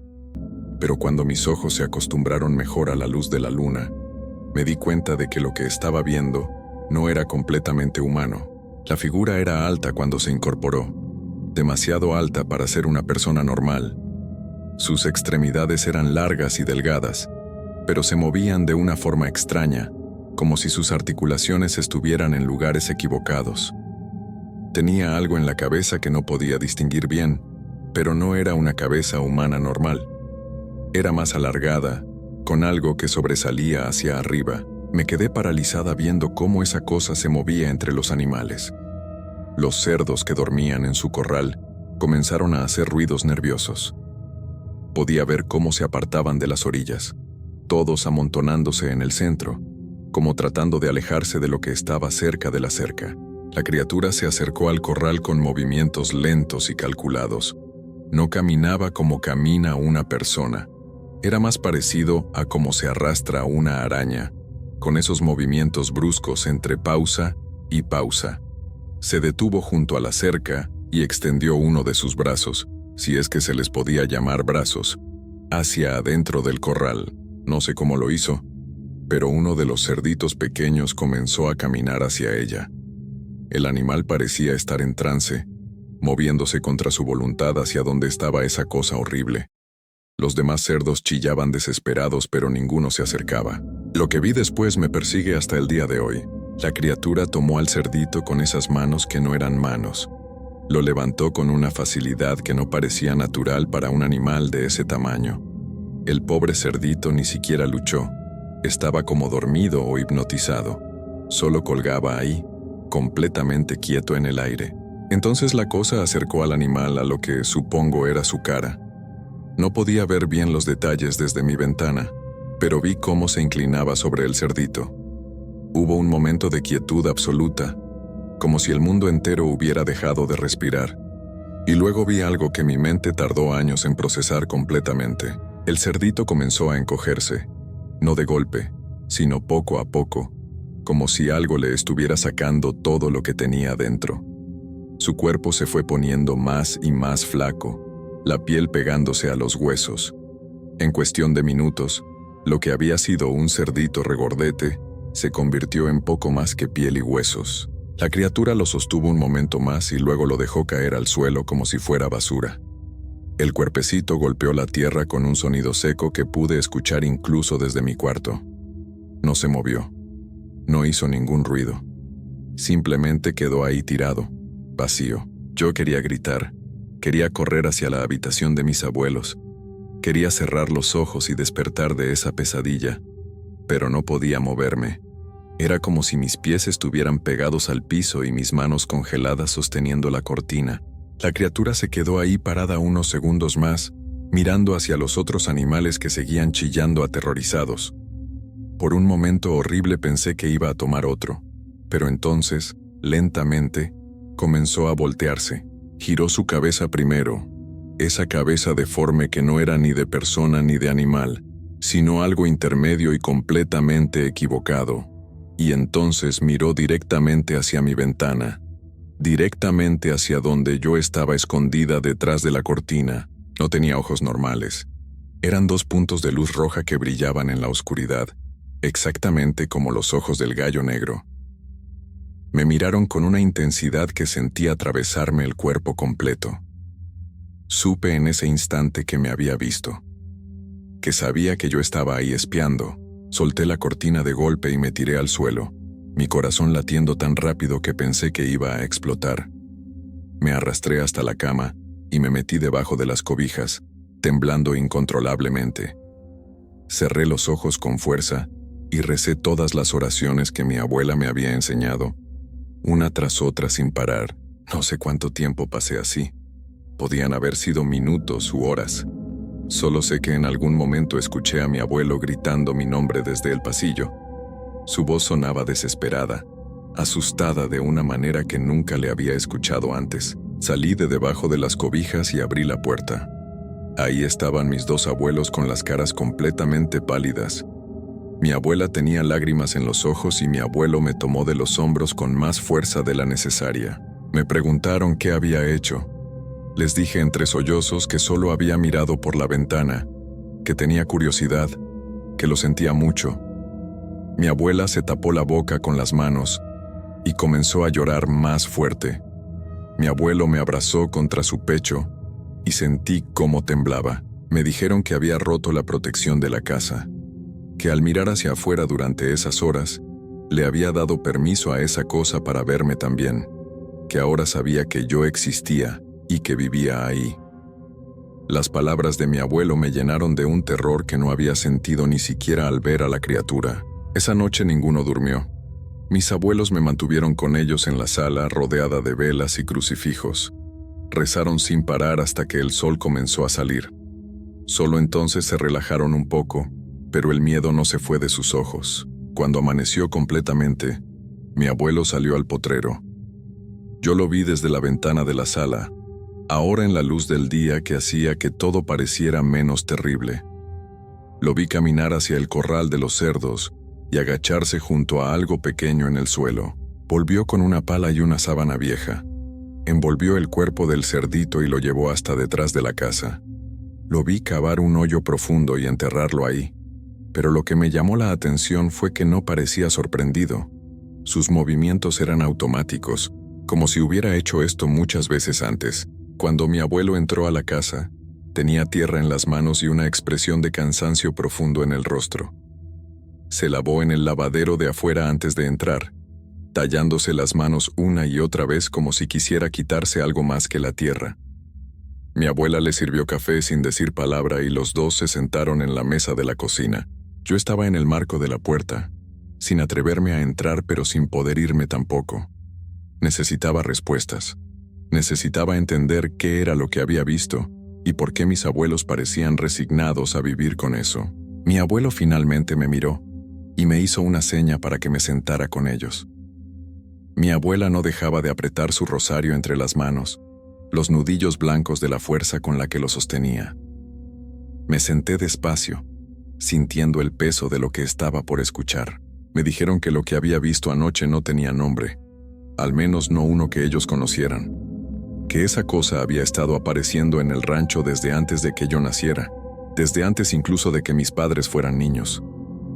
Pero cuando mis ojos se acostumbraron mejor a la luz de la luna, me di cuenta de que lo que estaba viendo no era completamente humano. La figura era alta cuando se incorporó, demasiado alta para ser una persona normal. Sus extremidades eran largas y delgadas, pero se movían de una forma extraña, como si sus articulaciones estuvieran en lugares equivocados. Tenía algo en la cabeza que no podía distinguir bien, pero no era una cabeza humana normal. Era más alargada, con algo que sobresalía hacia arriba. Me quedé paralizada viendo cómo esa cosa se movía entre los animales. Los cerdos que dormían en su corral comenzaron a hacer ruidos nerviosos. Podía ver cómo se apartaban de las orillas, todos amontonándose en el centro, como tratando de alejarse de lo que estaba cerca de la cerca. La criatura se acercó al corral con movimientos lentos y calculados. No caminaba como camina una persona. Era más parecido a cómo se arrastra una araña, con esos movimientos bruscos entre pausa y pausa. Se detuvo junto a la cerca y extendió uno de sus brazos, si es que se les podía llamar brazos, hacia adentro del corral. No sé cómo lo hizo, pero uno de los cerditos pequeños comenzó a caminar hacia ella. El animal parecía estar en trance, moviéndose contra su voluntad hacia donde estaba esa cosa horrible. Los demás cerdos chillaban desesperados, pero ninguno se acercaba. Lo que vi después me persigue hasta el día de hoy. La criatura tomó al cerdito con esas manos que no eran manos. Lo levantó con una facilidad que no parecía natural para un animal de ese tamaño. El pobre cerdito ni siquiera luchó. Estaba como dormido o hipnotizado. Solo colgaba ahí, completamente quieto en el aire. Entonces la cosa acercó al animal a lo que supongo era su cara. No podía ver bien los detalles desde mi ventana, pero vi cómo se inclinaba sobre el cerdito. Hubo un momento de quietud absoluta, como si el mundo entero hubiera dejado de respirar. Y luego vi algo que mi mente tardó años en procesar completamente. El cerdito comenzó a encogerse, no de golpe, sino poco a poco, como si algo le estuviera sacando todo lo que tenía dentro. Su cuerpo se fue poniendo más y más flaco, la piel pegándose a los huesos. En cuestión de minutos, lo que había sido un cerdito regordete se convirtió en poco más que piel y huesos. La criatura lo sostuvo un momento más y luego lo dejó caer al suelo como si fuera basura. El cuerpecito golpeó la tierra con un sonido seco que pude escuchar incluso desde mi cuarto. No se movió. No hizo ningún ruido. Simplemente quedó ahí tirado, vacío. Yo quería gritar. Quería correr hacia la habitación de mis abuelos. Quería cerrar los ojos y despertar de esa pesadilla, pero no podía moverme. Era como si mis pies estuvieran pegados al piso y mis manos congeladas sosteniendo la cortina. La criatura se quedó ahí parada unos segundos más, mirando hacia los otros animales que seguían chillando aterrorizados. Por un momento horrible pensé que iba a tomar otro, pero entonces, lentamente, comenzó a voltearse. Giró su cabeza primero, esa cabeza deforme que no era ni de persona ni de animal, sino algo intermedio y completamente equivocado. Y entonces miró directamente hacia mi ventana, directamente hacia donde yo estaba escondida detrás de la cortina. No tenía ojos normales. Eran dos puntos de luz roja que brillaban en la oscuridad, exactamente como los ojos del gallo negro. Me miraron con una intensidad que sentí atravesarme el cuerpo completo. Supe en ese instante que me había visto, que sabía que yo estaba ahí espiando. Solté la cortina de golpe y me tiré al suelo, mi corazón latiendo tan rápido que pensé que iba a explotar. Me arrastré hasta la cama y me metí debajo de las cobijas, temblando incontrolablemente. Cerré los ojos con fuerza y recé todas las oraciones que mi abuela me había enseñado, una tras otra sin parar. No sé cuánto tiempo pasé así. Podían haber sido minutos u horas. Solo sé que en algún momento escuché a mi abuelo gritando mi nombre desde el pasillo. Su voz sonaba desesperada, asustada de una manera que nunca le había escuchado antes. Salí de debajo de las cobijas y abrí la puerta. Ahí estaban mis dos abuelos con las caras completamente pálidas. Mi abuela tenía lágrimas en los ojos y mi abuelo me tomó de los hombros con más fuerza de la necesaria. Me preguntaron qué había hecho. Les dije entre sollozos que solo había mirado por la ventana, que tenía curiosidad, que lo sentía mucho. Mi abuela se tapó la boca con las manos y comenzó a llorar más fuerte. Mi abuelo me abrazó contra su pecho y sentí cómo temblaba. Me dijeron que había roto la protección de la casa, que al mirar hacia afuera durante esas horas, le había dado permiso a esa cosa para verme también, que ahora sabía que yo existía y que vivía ahí. Las palabras de mi abuelo me llenaron de un terror que no había sentido ni siquiera al ver a la criatura. Esa noche ninguno durmió. Mis abuelos me mantuvieron con ellos en la sala, rodeada de velas y crucifijos. Rezaron sin parar hasta que el sol comenzó a salir. Solo entonces se relajaron un poco, pero el miedo no se fue de sus ojos. Cuando amaneció completamente, mi abuelo salió al potrero. Yo lo vi desde la ventana de la sala, ahora en la luz del día que hacía que todo pareciera menos terrible. Lo vi caminar hacia el corral de los cerdos y agacharse junto a algo pequeño en el suelo. Volvió con una pala y una sábana vieja. Envolvió el cuerpo del cerdito y lo llevó hasta detrás de la casa. Lo vi cavar un hoyo profundo y enterrarlo ahí. Pero lo que me llamó la atención fue que no parecía sorprendido. Sus movimientos eran automáticos, como si hubiera hecho esto muchas veces antes. Cuando mi abuelo entró a la casa, tenía tierra en las manos y una expresión de cansancio profundo en el rostro. Se lavó en el lavadero de afuera antes de entrar, tallándose las manos una y otra vez como si quisiera quitarse algo más que la tierra. Mi abuela le sirvió café sin decir palabra y los dos se sentaron en la mesa de la cocina. Yo estaba en el marco de la puerta, sin atreverme a entrar pero sin poder irme tampoco. Necesitaba respuestas. Necesitaba entender qué era lo que había visto y por qué mis abuelos parecían resignados a vivir con eso. Mi abuelo finalmente me miró y me hizo una seña para que me sentara con ellos. Mi abuela no dejaba de apretar su rosario entre las manos, los nudillos blancos de la fuerza con la que lo sostenía. Me senté despacio, sintiendo el peso de lo que estaba por escuchar. Me dijeron que lo que había visto anoche no tenía nombre, al menos no uno que ellos conocieran. Que esa cosa había estado apareciendo en el rancho desde antes de que yo naciera, desde antes incluso de que mis padres fueran niños.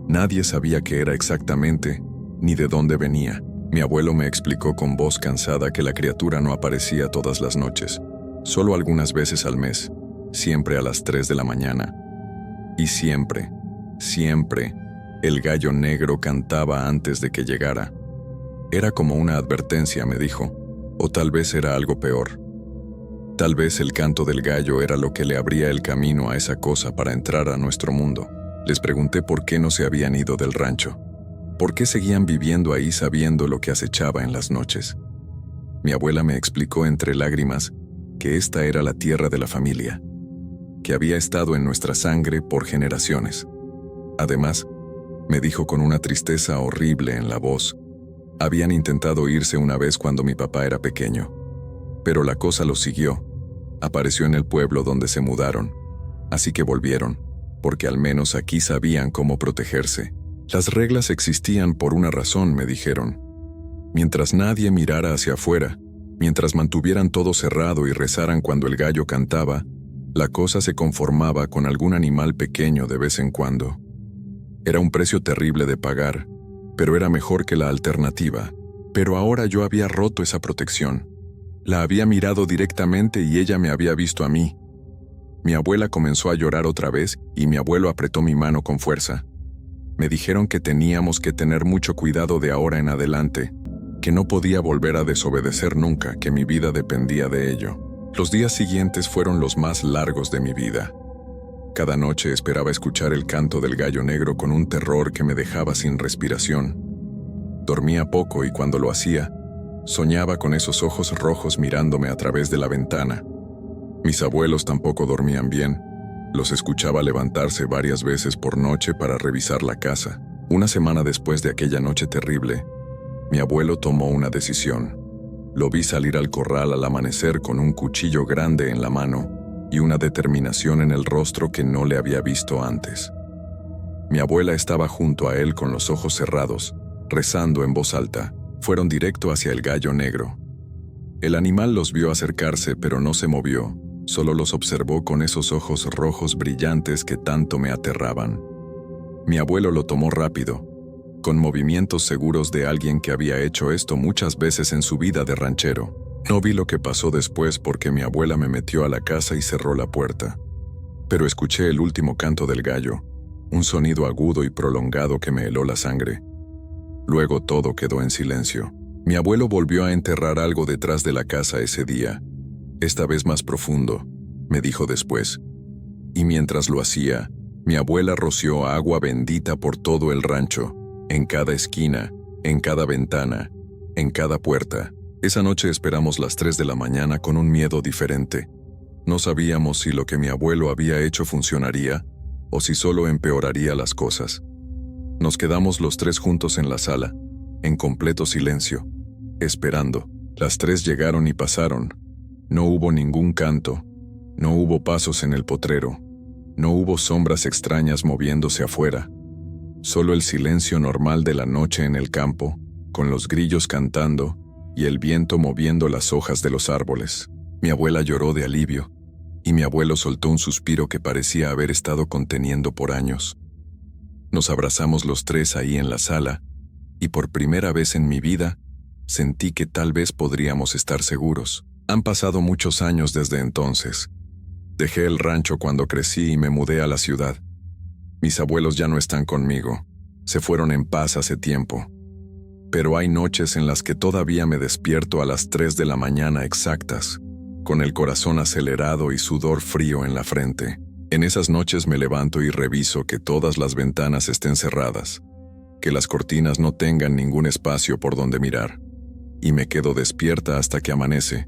Nadie sabía qué era exactamente, ni de dónde venía. Mi abuelo me explicó con voz cansada que la criatura no aparecía todas las noches, solo algunas veces al mes, siempre a las 3 de la mañana. Y siempre, el gallo negro cantaba antes de que llegara. Era como una advertencia, me dijo, o tal vez era algo peor. Tal vez el canto del gallo era lo que le abría el camino a esa cosa para entrar a nuestro mundo. Les pregunté por qué no se habían ido del rancho. ¿Por qué seguían viviendo ahí sabiendo lo que acechaba en las noches? Mi abuela me explicó entre lágrimas que esta era la tierra de la familia, que había estado en nuestra sangre por generaciones. Además, me dijo con una tristeza horrible en la voz, habían intentado irse una vez cuando mi papá era pequeño, pero la cosa los siguió. Apareció en el pueblo donde se mudaron, así que volvieron, porque al menos aquí sabían cómo protegerse. Las reglas existían por una razón, me dijeron. Mientras nadie mirara hacia afuera, mientras mantuvieran todo cerrado y rezaran cuando el gallo cantaba, la cosa se conformaba con algún animal pequeño de vez en cuando. Era un precio terrible de pagar, pero era mejor que la alternativa. Pero ahora yo había roto esa protección. La había mirado directamente y ella me había visto a mí. Mi abuela comenzó a llorar otra vez y mi abuelo apretó mi mano con fuerza. Me dijeron que teníamos que tener mucho cuidado de ahora en adelante, que no podía volver a desobedecer nunca, que mi vida dependía de ello. Los días siguientes fueron los más largos de mi vida. Cada noche esperaba escuchar el canto del gallo negro con un terror que me dejaba sin respiración. Dormía poco y cuando lo hacía, soñaba con esos ojos rojos mirándome a través de la ventana. Mis abuelos tampoco dormían bien. Los escuchaba levantarse varias veces por noche para revisar la casa. Una semana después de aquella noche terrible, mi abuelo tomó una decisión. Lo vi salir al corral al amanecer con un cuchillo grande en la mano y una determinación en el rostro que no le había visto antes. Mi abuela estaba junto a él con los ojos cerrados, rezando en voz alta. Fueron directo hacia el gallo negro. El animal los vio acercarse, pero no se movió. Solo los observó con esos ojos rojos brillantes que tanto me aterraban. Mi abuelo lo tomó rápido, con movimientos seguros de alguien que había hecho esto muchas veces en su vida de ranchero. No vi lo que pasó después porque mi abuela me metió a la casa y cerró la puerta. Pero escuché el último canto del gallo, un sonido agudo y prolongado que me heló la sangre. Luego todo quedó en silencio. Mi abuelo volvió a enterrar algo detrás de la casa ese día, esta vez más profundo, me dijo después. Y mientras lo hacía, mi abuela roció agua bendita por todo el rancho, en cada esquina, en cada ventana, en cada puerta. Esa noche esperamos las 3 de la mañana con un miedo diferente. No sabíamos si lo que mi abuelo había hecho funcionaría o si solo empeoraría las cosas. Nos quedamos los 3 juntos en la sala, en completo silencio, esperando. Las 3 llegaron y pasaron. No hubo ningún canto, no hubo pasos en el potrero, no hubo sombras extrañas moviéndose afuera. Solo el silencio normal de la noche en el campo, con los grillos cantando y el viento moviendo las hojas de los árboles. Mi abuela lloró de alivio, y mi abuelo soltó un suspiro que parecía haber estado conteniendo por años. Nos abrazamos los 3 ahí en la sala, y por primera vez en mi vida, sentí que tal vez podríamos estar seguros. Han pasado muchos años desde entonces. Dejé el rancho cuando crecí y me mudé a la ciudad. Mis abuelos ya no están conmigo, se fueron en paz hace tiempo. Pero hay noches en las que todavía me despierto a las 3 de la mañana exactas, con el corazón acelerado y sudor frío en la frente. En esas noches me levanto y reviso que todas las ventanas estén cerradas, que las cortinas no tengan ningún espacio por donde mirar, y me quedo despierta hasta que amanece,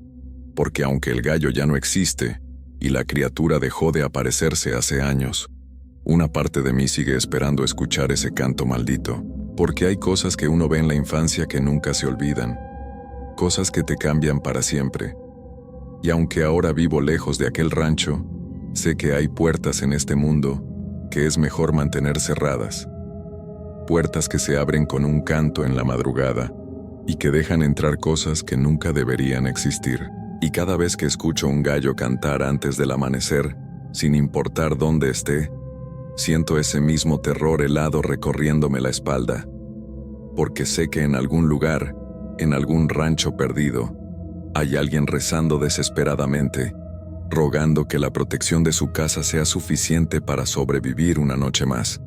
porque aunque el gallo ya no existe y la criatura dejó de aparecerse hace años, una parte de mí sigue esperando escuchar ese canto maldito, porque hay cosas que uno ve en la infancia que nunca se olvidan, cosas que te cambian para siempre. Y aunque ahora vivo lejos de aquel rancho, sé que hay puertas en este mundo que es mejor mantener cerradas. Puertas que se abren con un canto en la madrugada y que dejan entrar cosas que nunca deberían existir. Y cada vez que escucho un gallo cantar antes del amanecer, sin importar dónde esté, siento ese mismo terror helado recorriéndome la espalda, porque sé que en algún lugar, en algún rancho perdido, hay alguien rezando desesperadamente, rogando que la protección de su casa sea suficiente para sobrevivir una noche más.